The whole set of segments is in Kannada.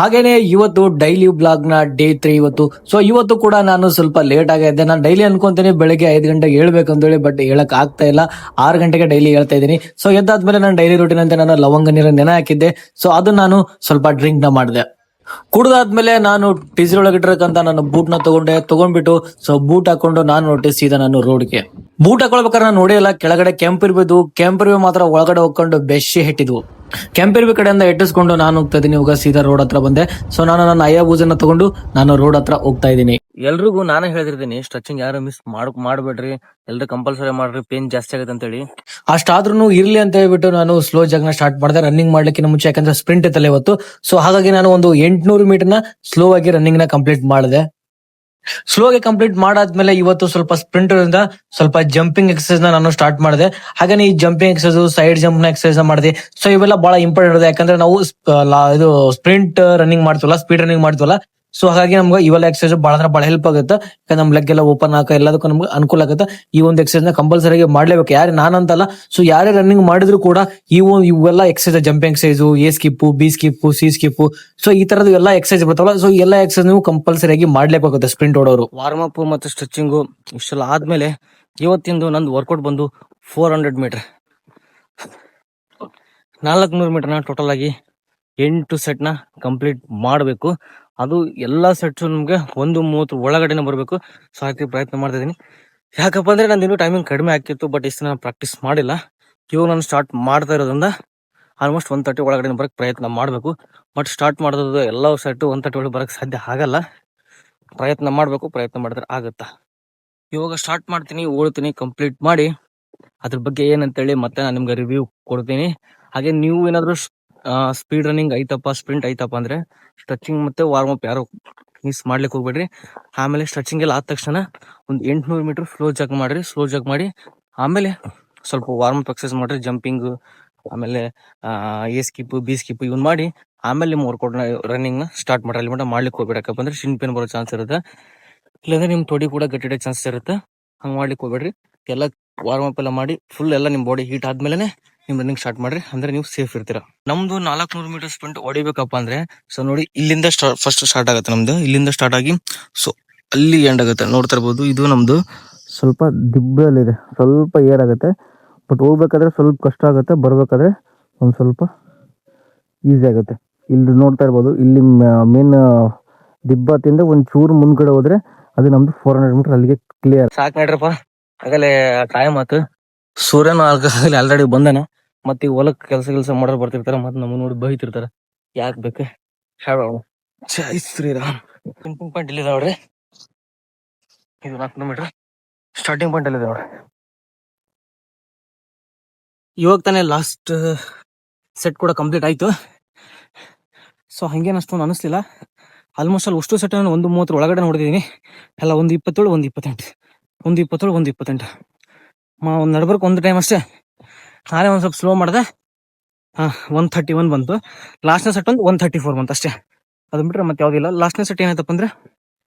ಹಾಗೇನೆ ಇವತ್ತು ಡೈಲಿ ಬ್ಲಾಗ್ ನ ಡೇ 3 ಇವತ್ತು. ಸೊ ಇವತ್ತು ಕೂಡ ನಾನು ಸ್ವಲ್ಪ ಲೇಟ್ ಆಗಿದ್ದೆ. ನಾನು ಡೈಲಿ ಅನ್ಕೊಂತೀನಿ ಬೆಳಗ್ಗೆ 5 ಗಂಟೆಗೆ ಹೇಳ್ಬೇಕಂತೇಳಿ, ಬಟ್ ಹೇಳಕ್ ಆಗ್ತಾ ಇಲ್ಲ. 6 ಗಂಟೆಗೆ ಡೈಲಿ ಹೇಳ್ತಾ ಇದ್ದೀನಿ. ಸೊ ಎದ್ದಾದ್ಮೇಲೆ ನಾನು ಡೈಲಿ ರೂಟೀನ್ ಅಂತ ನಾನು ಲವಂಗ ನೀರ ನೆನೆ ಹಾಕಿದ್ದೆ. ಸೊ ಅದು ನಾನು ಸ್ವಲ್ಪ ಡ್ರಿಂಕ್ ನ ಮಾಡಿದೆ. ಕುಡ್ದಾದ್ಮೇಲೆ ನಾನು ಟೀಸರ್ ಒಳಗಿಟ್ಟಿರಕ್ಕಂತ ನಾನು ಬೂಟ್ ನ ತಗೊಂಡ್ಬಿಟ್ಟು ಸೊ ಬೂಟ್ ಹಾಕೊಂಡು ನಾನು ಹೊರಟೆ ಸೀದಾ ನಾನು ರೋಡ್ಗೆ. ಬೂಟ್ ಹಾಕೊಳ್ಬೇಕಾದ್ರೆ ನಾನು ನೋಡಿಲ್ಲ, ಕೆಳಗಡೆ ಕೆಂಪಿರ್ಬೇಕು ಮಾತ್ರ ಒಳಗಡೆ ಹೋಗ್ಕೊಂಡು ಬೆಶಿ ಹೆಟ್ಟಿದ್ವು. ಕೆಂಪಿರ್ಬಿ ಕಡೆಯಿಂದ ಎಟ್ಟಿಸ್ಕೊಂಡು ನಾನು ಹೋಗ್ತಾ ಇದೀನಿ. ಇವಾಗ ಸೀದಾ ರೋಡ್ ಹತ್ರ ಬಂದೆ. ಸೊ ನಾನು ನನ್ನ ಅಯ್ಯಬೂಜನ್ನ ತಗೊಂಡು ನಾನು ರೋಡ್ ಹತ್ರ ಹೋಗ್ತಾ ಇದ್ದೀನಿ. ಎಲ್ರಿಗೂ ನಾನೇ ಹೇಳ್ತಿರ್ತೀನಿ, ಸ್ಟ್ರೆಚಿಂಗ್ ಯಾರು ಮಿಸ್ ಮಾಡ್ಬೇಡ್ರಿ, ಎಲ್ರು ಕಂಪಲ್ಸರಿ ಮಾಡ್ರಿ, ಪೇನ್ ಜಾಸ್ತಿ ಆಗುತ್ತೆ ಅಂತ ಹೇಳಿ. ಅಷ್ಟಾದ್ರೂ ಇರ್ಲಿ ಅಂತ ಹೇಳ್ಬಿಟ್ಟು ನಾನು ಸ್ಲೋ ಜಾಗ್ನ ಸ್ಟಾರ್ಟ್ ಮಾಡಿದೆ ರನ್ನಿಂಗ್ ಮಾಡ್ಲಿಕ್ಕೆ ಮುಂಚೆ. ಯಾಕಂದ್ರೆ ಸ್ಪ್ರಿಂಟ್ ಇತ್ತಲ್ಲ ಇವತ್ತು. ಸೊ ಹಾಗಾಗಿ ನಾನು ಒಂದು 800 ಮೀಟರ್ ನ ಸ್ಲೋ ಆಗಿ ರನ್ನಿಂಗ್ ನ ಕಂಪ್ಲೀಟ್ ಮಾಡಿದೆ. ಸ್ಲೋ ಆಗಿ ಕಂಪ್ಲೀಟ್ ಮಾಡಾದ್ಮೇಲೆ ಇವತ್ತು ಸ್ವಲ್ಪ ಸ್ಪ್ರಿಂಟ್ ಇಂದ ಸ್ವಲ್ಪ ಜಂಪಿಂಗ್ ಎಕ್ಸರ್ಸೈಸ್ ನಾನು ಸ್ಟಾರ್ಟ್ ಮಾಡಿದೆ. ಹಾಗೆ ಈ ಜಂಪಿಂಗ್ ಎಕ್ಸರ್ಸೈಸ್, ಸೈಡ್ ಜಂಪ್ ನ ಎಕ್ಸರ್ಸೈಸ್ ಮಾಡಿದೆ. ಸೊ ಇವೆಲ್ಲ ಬಹಳ ಇಂಪಾರ್ಟೆಂಟ್ ಇದೆ. ಯಾಕಂದ್ರೆ ನಾವು ಇದು ಸ್ಪ್ರಿಂಟ್ ರನ್ನಿಂಗ್ ಮಾಡ್ತೀವಲ್ಲ, ಸ್ಪೀಡ್ ರನ್ನಿಂಗ್ ಮಾಡ್ತೀವಲ್ಲ. ಸೊ ಹಾಗಾಗಿ ನಮ್ಗೆ ಇವೆಲ್ಲ ಎಕ್ಸರ್ಸೈಸ್ ಬಹಳ ಹೆಲ್ಪ್ ಆಗುತ್ತೆ. ಯಾಕಂದ್ರೆ ನಮ್ ಲೆಗ್ ಎಲ್ಲ ಓಪನ್ ಹಾಕ ಎಲ್ಲದಕ್ಕೂ ನಮ್ಗೆ ಅನುಕೂಲ ಆಗುತ್ತೆ. ಈ ಒಂದು ಎಕ್ಸರ್ಸೈಸ್ ನ ಕಂಪಲ್ಸರಿ ಮಾಡ್ಲೇಬೇಕು. ನಾನಂತಲ್ಲ, ಸೊ ಯಾರೇ ರನ್ನಿಂಗ್ ಮಾಡಿದ್ರು ಕೂಡ ಇವೆಲ್ಲ exercise, jumping exercise, A skip, B skip, C skip, so ಈ ತರದ ಎಲ್ಲ ಎಕ್ಸರ್ಸೈಸ್ ಬರ್ತಾವಲ್ಲ. ಸೊ ಎಲ್ಲ ಎಕ್ಸರ್ಸೈಸ್ ನೀವು ಕಂಪಲ್ಸರಿ ಮಾಡ್ಲೇಬೇಕಾಗುತ್ತೆ ಸ್ಪ್ರಿಂಟ್ ಓಡೋರು. ವಾರ್ಮ್ ಅಪ್ ಮತ್ತು ಸ್ಟ್ರೆಚಿಂಗು ಇಷ್ಟೆಲ್ಲ ಆದ್ಮೇಲೆ ಇವತ್ತಿಂದು ನಂದು ವರ್ಕೌಟ್ ಬಂದು 400 ಮೀಟರ್, 400 ಮೀಟರ್ನ ಟೋಟಲ್ ಆಗಿ 8 ಸೆಟ್ ನ ಕಂಪ್ಲೀಟ್ ಮಾಡಬೇಕು. ಅದು ಎಲ್ಲಾ ಸೆಟ್ಸ್ ನಮ್ಗೆ 1:30 ಒಳಗಡೆನೆ ಬರಬೇಕು. ಸೊ ಹಾಕಿ ಪ್ರಯತ್ನ ಮಾಡ್ತಾ ಇದೀನಿ. ಯಾಕಪ್ಪ ಅಂದ್ರೆ ನಂದು ಟೈಮಿಂಗ್ ಕಡಿಮೆ ಆಗ್ತಿತ್ತು, ಬಟ್ ಇಷ್ಟು ನಾನು ಪ್ರಾಕ್ಟೀಸ್ ಮಾಡಿಲ್ಲ. ಇವಾಗ ನಾನು ಸ್ಟಾರ್ಟ್ ಮಾಡ್ತಾ ಇರೋದ್ರಿಂದ ಆಲ್ಮೋಸ್ಟ್ 1:30 ಒಳಗಡೆ ಬರಕ್ ಪ್ರಯತ್ನ ಮಾಡಬೇಕು. ಬಟ್ ಸ್ಟಾರ್ಟ್ ಮಾಡೋದು ಎಲ್ಲ ಸೆಟ್ 1:30 ಒಳಗೆ ಬರಕ್ ಸಾಧ್ಯ ಆಗಲ್ಲ. ಪ್ರಯತ್ನ ಮಾಡಿದ್ರೆ ಆಗುತ್ತಾ. ಇವಾಗ ಸ್ಟಾರ್ಟ್ ಮಾಡ್ತೀನಿ, ಓಡ್ತೀನಿ, ಕಂಪ್ಲೀಟ್ ಮಾಡಿ ಅದ್ರ ಬಗ್ಗೆ ಏನಂತೇಳಿ ಮತ್ತೆ ನಾನು ನಿಮ್ಗೆ ರಿವ್ಯೂ ಕೊಡ್ತೀನಿ. ಹಾಗೆ ನೀವು ಏನಾದ್ರು ಸ್ಪೀಡ್ ರನ್ನಿಂಗ್ ಐತಪ್ಪ, ಸ್ಪ್ರಿಂಟ್ ಐತಪ್ಪ ಅಂದ್ರೆ ಸ್ಟ್ರೆಚಿಂಗ್ ಮತ್ತೆ ವಾರ್ಮ್ ಅಪ್ ಯಾರು ಮಿಸ್ ಮಾಡ್ಲಿಕ್ಕೆ ಹೋಗ್ಬೇಡ್ರಿ. ಆಮೇಲೆ ಸ್ಟ್ರೆಚಿಂಗ್ ಎಲ್ಲ ಆದ ತಕ್ಷಣ ಒಂದು 800 ಮೀಟರ್ ಸ್ಲೋ ಜಾಗ್ ಮಾಡಿ ಆಮೇಲೆ ಸ್ವಲ್ಪ ವಾರ್ಮ್ ಅಪ್ ಎಕ್ಸರ್ಸೈಸ್ ಮಾಡ್ರಿ, ಜಂಪಿಂಗ್, ಆಮೇಲೆ ಎ ಸ್ಕಿಪ್, ಬಿ ಸ್ಕಿಪ್ ಇವನ್ ಮಾಡಿ ಆಮೇಲೆ ನಿಮ್ಮ ವರ್ಕೌಟ್ ರನ್ನಿಂಗ್ ನ ಸ್ಟಾರ್ಟ್ ಮಾಡ್ರಿ. ಅಲ್ಲಿ ಮಟ್ಟ ಮಾಡ್ಲಿಕ್ಕೆ ಹೋಗ್ಬೇಡಿ. ಯಾಕಪ್ಪ ಅಂದ್ರೆ ಶಿನ್ ಪೇನ್ ಬರೋ ಚಾನ್ಸ್ ಇರುತ್ತೆ, ಇಲ್ಲಾಂದ್ರೆ ನಿಮ್ ತೊಡಿ ಕೂಡ ಗಟ್ಟಿಡ ಚಾನ್ಸ್ ಇರುತ್ತೆ. ಹಂಗ್ ಮಾಡ್ಲಿಕ್ಕೆ ಹೋಗ್ಬೇಡ್ರಿ. ಎಲ್ಲ ವಾರ್ಮ್ ಅಪ್ ಎಲ್ಲ ಮಾಡಿ ಫುಲ್ ಎಲ್ಲ ನಿಮ್ ಬಾಡಿ ಹೀಟ್ ಆದ್ಮೇಲೆ ನಿಮ್ ರನ್ನಿಂಗ್ ಸ್ಟಾರ್ಟ್ ಮಾಡ್ರಿ. ಅಂದ್ರೆ ನೀವು ಸೇಫ್ ಇರ್ತೀರಾ. ನಮ್ದು 400 ಮೀಟರ್ ಸ್ಪ್ರಿಂಟ್ ಹೊಡಿಬೇಕಪ್ಪ ಅಂದ್ರೆ ಸೊ ನೋಡಿ, ಇಲ್ಲಿಂದ ಫಸ್ಟ್ ಸ್ಟಾರ್ಟ್ ಆಗುತ್ತೆ ನಮ್ದು. ಇಲ್ಲಿಂದ ಸ್ಟಾರ್ಟ್ ಆಗಿ ಸೊ ಅಲ್ಲಿ ಎಂಡ್ ಆಗುತ್ತೆ. ನೋಡ್ತಾ ಇರ್ಬೋದು, ಇದು ನಮ್ದು ಸ್ವಲ್ಪ ದಿಬ್ಬಲ್ಲಿದೆ, ಸ್ವಲ್ಪ ಏರ್ ಆಗುತ್ತೆ. ಬಟ್ ಹೋಗ್ಬೇಕಾದ್ರೆ ಸ್ವಲ್ಪ ಕಷ್ಟ ಆಗುತ್ತೆ, ಬರ್ಬೇಕಾದ್ರೆ ಒಂದ್ ಸ್ವಲ್ಪ ಈಸಿ ಆಗುತ್ತೆ. ಇಲ್ಲಿ ನೋಡ್ತಾ ಇರ್ಬೋದು, ಇಲ್ಲಿ ಮೇನ್ ದಿಬ್ಬದಿಂದ ಒಂದ್ ಚೂರು ಮುಂದ್ಗಡೆ ಹೋದ್ರೆ ಅದು ನಮ್ದು 400 ಮೀಟರ್ ಅಲ್ಲಿಗೆ ಕ್ಲಿಯರ್. ಸಾಕ್ ನೋಡ್ರಪ್ಪ, ಆಗಲೇ ಟೈಮ್ ಆಯ್ತು. ಸೂರ್ಯನ ಆಲ್ರೆಡಿ ಬಂದನ. ಮತ್ತೆ ಈ ಹೊಲಕ್ ಕೆಲಸ ಮಾಡೋರು ಬರ್ತಿರ್ತಾರ, ಮತ್ತೆ ನಮ್ಮ ನೋಡಿ ಬೈತಿರ್ತಾರ. ಯಾಕೆ ಬೇಕು ಹೇಳೋಣ. ಜೈ ಶ್ರೀರಾಮ್. ಸ್ಟಾರ್ಟಿಂಗ್ ಪಾಯಿಂಟ್ ಇಲ್ಲಿದೆ ನೋಡ್ರಿ, ಇದು 400 ಮೀಟರ್ ಸ್ಟಾರ್ಟಿಂಗ್ ಪಾಯಿಂಟ್ ಅಲ್ಲಿದೆ ನೋಡ್ರಿ. ಇವಾಗ ತಾನೇ ಲಾಸ್ಟ್ ಸೆಟ್ ಕೂಡ ಕಂಪ್ಲೀಟ್ ಆಯ್ತು. ಸೊ ಹಂಗೇನು ಅಷ್ಟೊಂದು ಅನಿಸ್ಲಿಲ್ಲ. ಆಲ್ಮೋಸ್ಟ್ ಅಲ್ಲಿ ಅಷ್ಟು ಸೆಟ್ ನಾನು 1:30 ಒಳಗಡೆ ನೋಡಿದೀನಿ. ಎಲ್ಲ 1:27, 1:28, 1:27, 1:28 ಒಂದು ನಡ್ಬರ್ಕ್ ಒಂದು ಟೈಮ್ ಅಷ್ಟೇ. ನಾನೇ ಒಂದ್ ಸ್ವಲ್ಪ ಸ್ಲೋ ಮಾಡಿದೆ, 1:31 ಬಂತು. ಲಾಸ್ಟ್ನ ಸೆಟ್ ಒಂದು 1:34 ಬಂತು ಅಷ್ಟೇ. ಅದು ಬಿಟ್ರೆ ಮತ್ತೆ ಯಾವ್ದಿಲ್ಲ. ಲಾಸ್ಟ್ನ ಸೆಟ್ ಏನಾಯ್ತಪ್ಪ ಅಂದ್ರೆ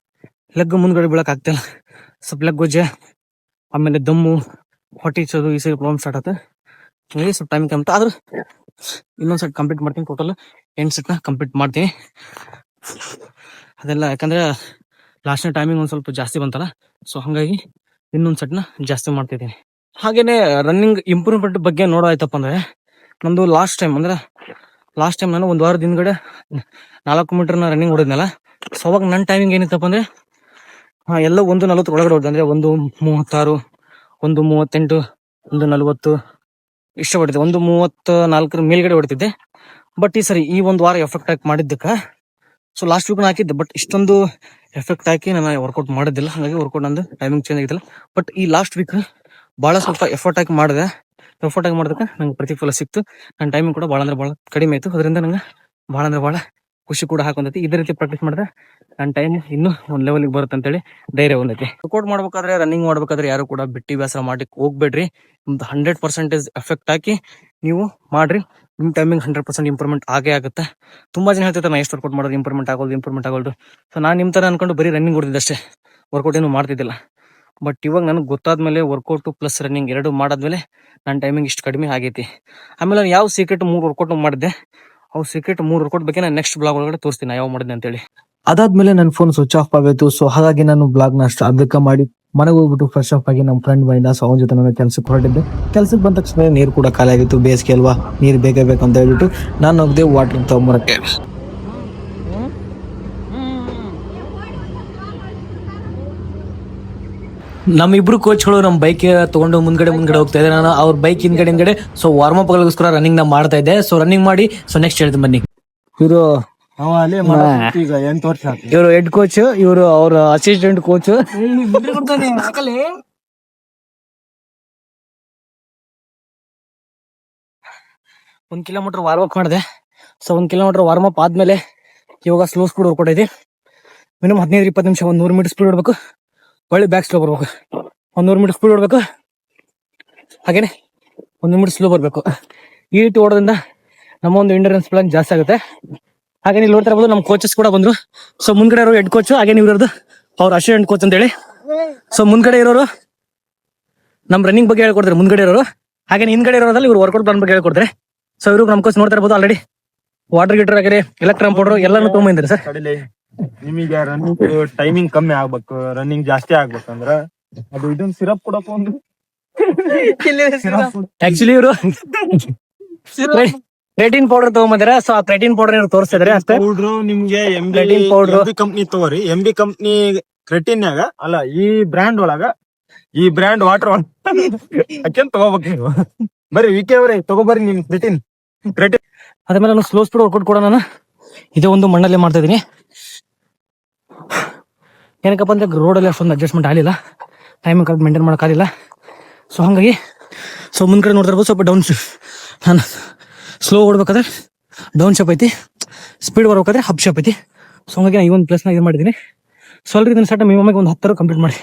ಲೆಗ್ ಮುಂದ್ಗಡೆ ಬೀಳಕ್ ಆಗ್ತಿಲ್ಲ. ಸ್ವಲ್ಪ ಲೆಗ್ ಗೊಜ್ಜೆ, ಆಮೇಲೆ ದಮ್ಮು, ಹೊಟ್ಟಿಸೋದು, ಈ ಸೈಡ್ ಪ್ರಾಬ್ಲಮ್ ಸ್ಟಾರ್ಟ್ ಆಗುತ್ತೆ. ಸ್ವಲ್ಪ ಟೈಮ್ ಕಮ್ಮಿ ಆದ್ರೂ ಇನ್ನೊಂದ್ ಸೆಟ್ ಕಂಪ್ಲೀಟ್ ಮಾಡ್ತೀನಿ. ಟೋಟಲ್ 8 ಸೆಟ್ ನ ಕಂಪ್ಲೀಟ್ ಮಾಡ್ತೀನಿ. ಅದೆಲ್ಲ ಯಾಕಂದ್ರೆ ಲಾಸ್ಟ್ನ ಟೈಮಿಂಗ್ ಒಂದ್ ಸ್ವಲ್ಪ ಜಾಸ್ತಿ ಬಂತಲ್ಲ, ಸೊ ಹಂಗಾಗಿ ಇನ್ನೊಂದ್ ಸೆಟ್ ನ ಜಾಸ್ತಿ ಮಾಡ್ತಿದ್ದೀನಿ. ಹಾಗೇನೆ ರನ್ನಿಂಗ್ ಇಂಪ್ರೂವ್ಮೆಂಟ್ ಬಗ್ಗೆ ನೋಡೋಯ್ತಪ್ಪ ಅಂದ್ರೆ ನಮ್ದು ಲಾಸ್ಟ್ ಟೈಮ್ ನಾನು 1 ವಾರದ ಹಿಂದ್ಗಡೆ 4 ಮೀಟರ್ನ ರನ್ನಿಂಗ್ ಹೊಡಿದ್ನಲ್ಲ. ಸೊ ಅವಾಗ ನನ್ನ ಟೈಮಿಂಗ್ ಏನಿತ್ತಪ್ಪ ಅಂದ್ರೆ ಎಲ್ಲ 1:40 ಒಳಗಡೆ ಹೊಡೆದ, ಅಂದ್ರೆ 1:36, 1:38, 1:40 ಇಷ್ಟ ಹೊಡಿದೆ. 1:34 ಮೇಲ್ಗಡೆ ಹೊಡಿತಿದ್ದೆ. ಬಟ್ ಈ ಸರಿ ಈ ಒಂದು ವಾರ ಎಫೆಕ್ಟ್ ಹಾಕಿ ಮಾಡಿದ್ದಕ್ಕ, ಸೊ ಲಾಸ್ಟ್ ವೀಕ್ ಹಾಕಿದ್ದೆ, ಬಟ್ ಇಷ್ಟೊಂದು ಎಫೆಕ್ಟ್ ಹಾಕಿ ನಾನು ವರ್ಕೌಟ್ ಮಾಡೋದಿಲ್ಲ. ಹಾಗಾಗಿ ವರ್ಕೌಟ್ ನಂದು ಟೈಮಿಂಗ್ ಚೇಂಜ್ ಆಗಿದ್ದಿಲ್ಲ. ಬಟ್ ಈ ಲಾಸ್ಟ್ ವೀಕ್ ಬಹಳ ಸ್ವಲ್ಪ ಎಫರ್ಟ್ ಹಾಕಿ ಮಾಡಿದೆ. ಎಫರ್ಟ್ ಆಗಿ ಮಾಡೋದಕ್ಕೆ ನಂಗೆ ಪ್ರತಿಫಲ ಸಿಕ್ತು. ನನ್ನ ಟೈಮಿಂಗ್ ಕೂಡ ಭಾಳ ಕಡಿಮೆ ಆಯ್ತು. ಅದರಿಂದ ನಂಗೆ ಭಾಳ ಖುಷಿ ಕೂಡ ಹಾಕೊಂಡೈತಿ. ಇದೇ ರೀತಿ ಪ್ರಾಕ್ಟೀಸ್ ಮಾಡಿದ್ರೆ ನನ್ನ ಟೈಮ್ ಇನ್ನೂ ಒಂದು ಲೆವೆಲ್ಗೆ ಬರುತ್ತೆ ಅಂತೇಳಿ ಧೈರ್ಯ ಬಂದೈತಿ. ವರ್ಕೌಟ್ ಮಾಡ್ಬೇಕಾದ್ರೆ, ರನ್ನಿಂಗ್ ಮಾಡ್ಬೇಕಾದ್ರೆ ಯಾರು ಕೂಡ ಬಿಟ್ಟಿ ವ್ಯಾಸ ಮಾಡ್ಲಿಕ್ಕೆ ಹೋಗ್ಬೇಡ್ರಿ. ನಿಮ್ದು 100% ಎಫೆಕ್ಟ್ ಹಾಕಿ ನೀವು ಮಾಡ್ರಿ. ನಿಮ್ಮ ಟೈಮಿಂಗ್ 100% ಇಂಪ್ರೂವ್ಮೆಂಟ್ ಆಗೇ ಆಗುತ್ತೆ. ತುಂಬಾ ಜನ ಹೇಳ್ತಿರ್ತಾರೆ ನಾ ಎಷ್ಟು ವರ್ಕೌಟ್ ಮಾಡೋದು ಇಂಪ್ರೂವ್ಮೆಂಟ್ ಆಗೋದು. ಸೊ ನಾನು ನಿಮ್ಮ ತರ ಅನ್ಕೊಂಡು ಬರೀ ರನ್ನಿಂಗ್ ಹೊಡೆದಿದ್ದೆ ಅಷ್ಟೇ, ವರ್ಕೌಟ್ ಏನು ಮಾಡ್ತಿದ್ದಿಲ್ಲ. ಬಟ್ ಇವಾಗ ನನಗೆ ಗೊತ್ತಾದ್ಮೇಲೆ ವರ್ಕೌಟ್ ಪ್ಲಸ್ ರನ್ನಿಂಗ್ 2 ಮಾಡಾದ್ಮೇಲೆ ನನ್ನ ಟೈಮಿಂಗ್ ಇಷ್ಟು ಕಡಿಮೆ ಆಗೈತಿ. ಆಮೇಲೆ ನಾನು ಯಾವ ಸೀಕ್ರೆಟ್ 3 ವರ್ಕೌಟ್ ಮಾಡಿದ್ದೆ, ಅವು ಸೀಕ್ರೆಟ್ 3 ವರ್ಕೌಟ್ ಬಗ್ಗೆ ನಾನು ನೆಕ್ಸ್ಟ್ ಬ್ಲಾಗ್ ಒಳಗಡೆ ತೋರಿಸ್ತೀನಿ ನಾ ಯಾವ ಮಾಡಿದ್ದೆ ಅಂತೇಳಿ. ಅದಾದ್ಮೇಲೆ ನನ್ನ ಫೋನ್ ಸ್ವಿಚ್ ಆಫ್ ಆಗಿತ್ತು. ಸೊ ಹಾಗಾಗಿ ನಾನು ಬ್ಲಾಗ್ ನ ಅದಕ್ಕ ಮಾಡಿ ಮನೆಗೆ ಹೋಗ್ಬಿಟ್ಟು ಫ್ರೆಶ್ ಆಫ್ ಆಗಿ ನಮ್ಮ ಫ್ರೆಂಡ್ ಬಂದ. ಸೊ ಅವನ ಜೊತೆ ನಾನು ಕೆಲ್ಸಕ್ಕೆ ಹೊರಟಿದ್ದೆ. ಕೆಲ್ಸಕ್ಕೆ ಬಂದ ತಕ್ಷಣ ನೀರು ಕೂಡ ಖಾಲಿ ಆಗಿತ್ತು. ಬೇಸಿಗೆ ಅಲ್ವಾ, ನೀರು ಬೇಕೇ ಬೇಕಂತ ಹೇಳ್ಬಿಟ್ಟು ನಾನು ಹೋಗದೆ ವಾಟರ್ ತಗೊಂಬರಕ್ಕೆ. ನಮ್ಮಿಬ್ರು ಕೋಚ್ಗಳು ನಮ್ಮ ಬೈಕ್ ತಗೊಂಡು ಮುಂದ್ಗಡೆ ಹೋಗ್ತಾ ಇದ್ದಾರೆ. ನಾನು ಅವ್ರ ಬೈಕ್ ಹಿಂದ್ಗಡೆ ಸೊ ವಾರ್ಮ್ ಅಪ್ ಗೋಸ್ಕರ ರನ್ನಿಂಗ್ ನ ಮಾಡ್ತಾ ಇದ್ದೆ. ಸೊ ರನ್ನಿಂಗ್ ಮಾಡಿ ಸೊ ನೆಕ್ಸ್ಟ್ ಹೇಳ್ತೀನಿ ಬನ್ನಿ. ಇವರು ಈಗ 8 ವರ್ಷ ಆಯ್ತು. ಇವರು ಹೆಡ್ ಕೋಚ್, ಇವರು ಅವ್ರ assistant coach. 1 kilometre warm up ಮಾಡಿದೆ. ಸೊ 1 ಕಿಲೋಮೀಟರ್ ವಾರ್ಮ್ ಅಪ್ ಆದ್ಮೇಲೆ ಇವಾಗ ಸ್ಲೋ ಸ್ಪೀಡ್ ವರ್ಕೌಟ್ ಇದೆ. ಮಿನಿಮಮ್ 15-20 ನಿಮಿಷ 100 ಮೀಟರ್ ಸ್ಪೀಡ್ ಹೊಡ್ಬೇಕು. ಒಳ್ಳೆ ಬ್ಯಾಕ್ ಸ್ಲೋ ಬರ್ಬೇಕು. 100 ಮೀಟರ್ ಸ್ಪೀಡ್ ಹೊಡ್ಬೇಕು, ಹಾಗೇನೆ 100 ಮೀಟರ್ ಸ್ಲೋ ಬರ್ಬೇಕು. ಈ ರೀತಿ ಓಡೋದ್ರಿಂದ ನಮ್ಮ ಒಂದು ಎಂಡ್ಯೂರೆನ್ಸ್ ಪ್ಲಾನ್ ಜಾಸ್ತಿ ಆಗುತ್ತೆ. ಹಾಗೆ ನೀವು ನೋಡ್ತಾ ಇರ್ಬೋದು ನಮ್ಮ ಕೋಚಸ್ ಕೂಡ ಬಂದ್ರು. ಸೊ ಮುಂದ್ಗಡೆ ಇರೋರು ಹೆಡ್ ಕೋಚ್, ಹಾಗೆ ನೀವು ಇರೋದು ಅವ್ರ ಅಸಿಸ್ಟೆಂಟ್ ಕೋಚ್ ಅಂತ ಹೇಳಿ. ಸೊ ಮುಂದ್ಗಡೆ ಇರೋರು ನಮ್ ರನ್ನಿಂಗ್ ಬಗ್ಗೆ ಹೇಳ್ಕೊಡ್ತಾರೆ ಮುಂದ್ಗಡೆ ಇರೋರು. ಹಾಗೆ ಹಿಂದ್ಗಡೆ ಇರೋದ್ರಲ್ಲಿ ಇವ್ರು ವರ್ಕೌಟ್ ಪ್ಲಾನ್ ಬಗ್ಗೆ ಹೇಳ್ಕೊಡ್ತಾರೆ. ಸೊ ಇವರು ನಮ್ಮ ಕೋಚ್ ನೋಡ್ತಾ ಇರ್ಬೋದು. ಆಲ್ರೆಡಿ ವಾಟರ್ ಗೀಟರ್ ಹಾಗೆ ಎಲೆಕ್ಟ್ರಾನ್ ಪೌಡರ್ ಎಲ್ಲಾನು ತೊಗೊಂಬಂದಿದ್ದಾರೆ ಸರ್. ಕಡಿಲೆ ನಿಮಗೆ ರನ್ನಿಂಗ್ ಟೈಮಿಂಗ್ ಕಮ್ಮಿ ಆಗ್ಬೇಕು, ರನ್ನಿಂಗ್ ಜಾಸ್ತಿ ಆಗ್ಬೇಕಂದ್ರ ಅದು ಇದನ್ನ ಸಿರಪ್ ಕೊಡಪ್ಪ ಒಂದು ಆಕ್ಚುಲಿ ಇವರು ಕ್ರೇಟಿನ್ ಪೌಡರ್ ತಗೊಂಬಂದಿರ. ಸೊ ಆ ಕ್ರೇಟಿನ್ ಪೌಡರ್ ಇವ್ರು ತೋರಿಸ್ತಾ ಇದಾರೆ ಅಷ್ಟೇ. ಪೌಡ್ರು ನಿಮ್ಗೆ Creatine powder. ಕಂಪ್ನಿ ತಗೋರಿ. MB ಕಂಪ್ನಿ ಕ್ರೆಟಿನ್ಯಾಗ ಅಲ್ಲ, ಈ ಬ್ರ್ಯಾಂಡ್ ಒಳಗ ಈ ಬ್ರ್ಯಾಂಡ್ ವಾಟರ್ ಅಕ್ಕೇನ್ ತಗೋಬೇಕು ನೀವು. ಬರ್ರಿ ವಿಕೆ ಅವ್ರೆ ತಗೋಬರ್ರಿ ನಿಮ್ ಕ್ರೆಟಿನ್. ಅದಾದ್ಮೇಲೆ ನಾನು ಸ್ಲೋ ಸ್ಪೀಡ್ ವರ್ಕೌಟ್ ಕೂಡ ನಾನು ಇದೇ ಒಂದು ಮಣ್ಣಲ್ಲೇ ಮಾಡ್ತಾ ಇದೀನಿ. ಏನಕ್ಕಪ್ಪ ಅಂದ್ರೆ ರೋಡಲ್ಲಿ ಅಷ್ಟೊಂದು ಅಡ್ಜಸ್ಟ್ಮೆಂಟ್ ಆಗಲಿಲ್ಲ, ಟೈಮಿಂಗ್ ಕರೆಕ್ಟ್ ಮೇಂಟೈನ್ ಮಾಡೋಕ್ಕಾಗಲಿಲ್ಲ. ಸೊ ಹಾಗಾಗಿ ಸೊ ಮುಂದ್ಗಡೆ ನೋಡ್ತಾ ಇರ್ಬೋದು ಸ್ವಲ್ಪ ಡೌನ್ ನಾನು ಸ್ಲೋ ಓಡ್ಬೇಕಾದ್ರೆ ಡೌನ್ ಶೇಪ್ ಐತಿ, ಸ್ಪೀಡ್ ಬರ್ಬೇಕಾದ್ರೆ ಅಪ್ ಶೇಪ್ ಐತಿ. ಸೊ ಹಂಗಾಗಿ ನಾನು ಈ ಒಂದು ಪ್ಲೇಸ್ನ ಇದು ಮಾಡಿದ್ದೀನಿ. ಸೊ ಅಲ್ರಿ ಇದನ್ನ ಸ್ಟಾರ್ಟ್ ಮಿನಿಮಮ್ ಒಂದು 10 ಕಂಪ್ಲೀಟ್ ಮಾಡಿ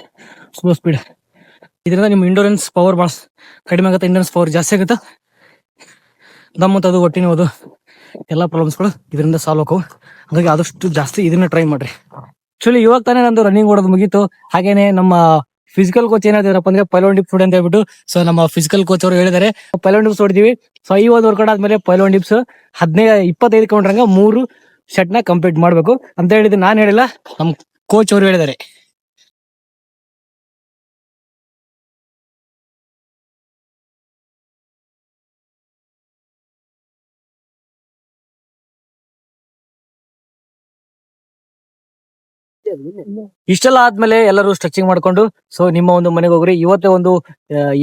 ಸ್ಲೋ ಸ್ಪೀಡ್. ಇದರಿಂದ ನಿಮ್ಮ ಇಂಡೋರೆನ್ಸ್ ಪವರ್ ಭಾಳ ಕಡಿಮೆ ಆಗುತ್ತೆ, ಇಂಡೋರೆನ್ಸ್ ಪವರ್ ಜಾಸ್ತಿ ಆಗುತ್ತೆ. ದಮ್ಮತ್ತದು ಹೊಟ್ಟಿನೋದು ಎಲ್ಲ ಪ್ರಾಬ್ಲಮ್ಸ್ಗಳು ಇದರಿಂದ ಸಾಲ್ವ್ ಆಕವು. ಹಾಗಾಗಿ ಆದಷ್ಟು ಜಾಸ್ತಿ ಇದನ್ನ ಟ್ರೈ ಮಾಡ್ರಿ. ಆಕ್ಚುಲಿ ಇವಾಗ ತಾನೇ ನಂದು ರನ್ನಿಂಗ್ ಓಡೋದು ಮುಗೀತು. ಹಾಗೇನೆ ನಮ್ಮ ಫಿಸಿಕಲ್ ಕೋಚ್ ಏನಾದಿರಪ್ಪ ಅಂದ್ರೆ ಪೈಲೋನ್ ಡಿಪ್ಸ್ ಅಂತ ಹೇಳ್ಬಿಟ್ಟು ಸೊ ನಮ್ಮ ಫಿಸಿಕಲ್ ಕೋಚ್ ಅವರು ಹೇಳಿದ್ದಾರೆ ಪೈಲೋನ್ ಡಿಪ್ಸ್ ಹೊಡಿದೀವಿ. ಸೊ 50 ವರ್ಕೌಟ್ ಆದ್ಮೇಲೆ ಪೈಲೋನ್ ಡಿಪ್ಸ್ 25 ಕೌಂಟ್ರಂಗ 3 ಸೆಟ್ ನ ಕಂಪ್ಲೀಟ್ ಮಾಡ್ಬೇಕು ಅಂತ ಹೇಳಿದ್ರೆ ನಾನು ಹೇಳಿಲ್ಲ, ನಮ್ಮ ಕೋಚ್ ಅವರು ಹೇಳಿದ್ದಾರೆ. ಇಷ್ಟೆಲ್ಲ ಆದ್ಮೇಲೆ ಎಲ್ಲರೂ ಸ್ಟ್ರೆಚಿಂಗ್ ಮಾಡ್ಕೊಂಡು ಸೊ ನಿಮ್ಮ ಒಂದು ಮನೆಗೆ ಹೋಗ್ರಿ.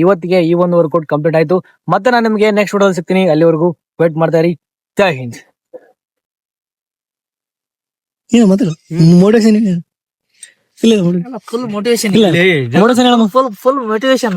ಇವತ್ತಿಗೆ ಈ ಒಂದು ವರ್ಕೌಟ್ ಕಂಪ್ಲೀಟ್ ಆಯ್ತು. ಮತ್ತೆ ನಾನು ನಿಮಗೆ ನೆಕ್ಸ್ಟ್ ವಿಡಿಯೋ ಸಿಗ್ತೀನಿ. ಅಲ್ಲಿವರೆಗೂ ವೇಟ್ ಮಾಡ್ತಾ ಇರಿ. ಜೈ ಹಿಂದ್. Full motivation full motivation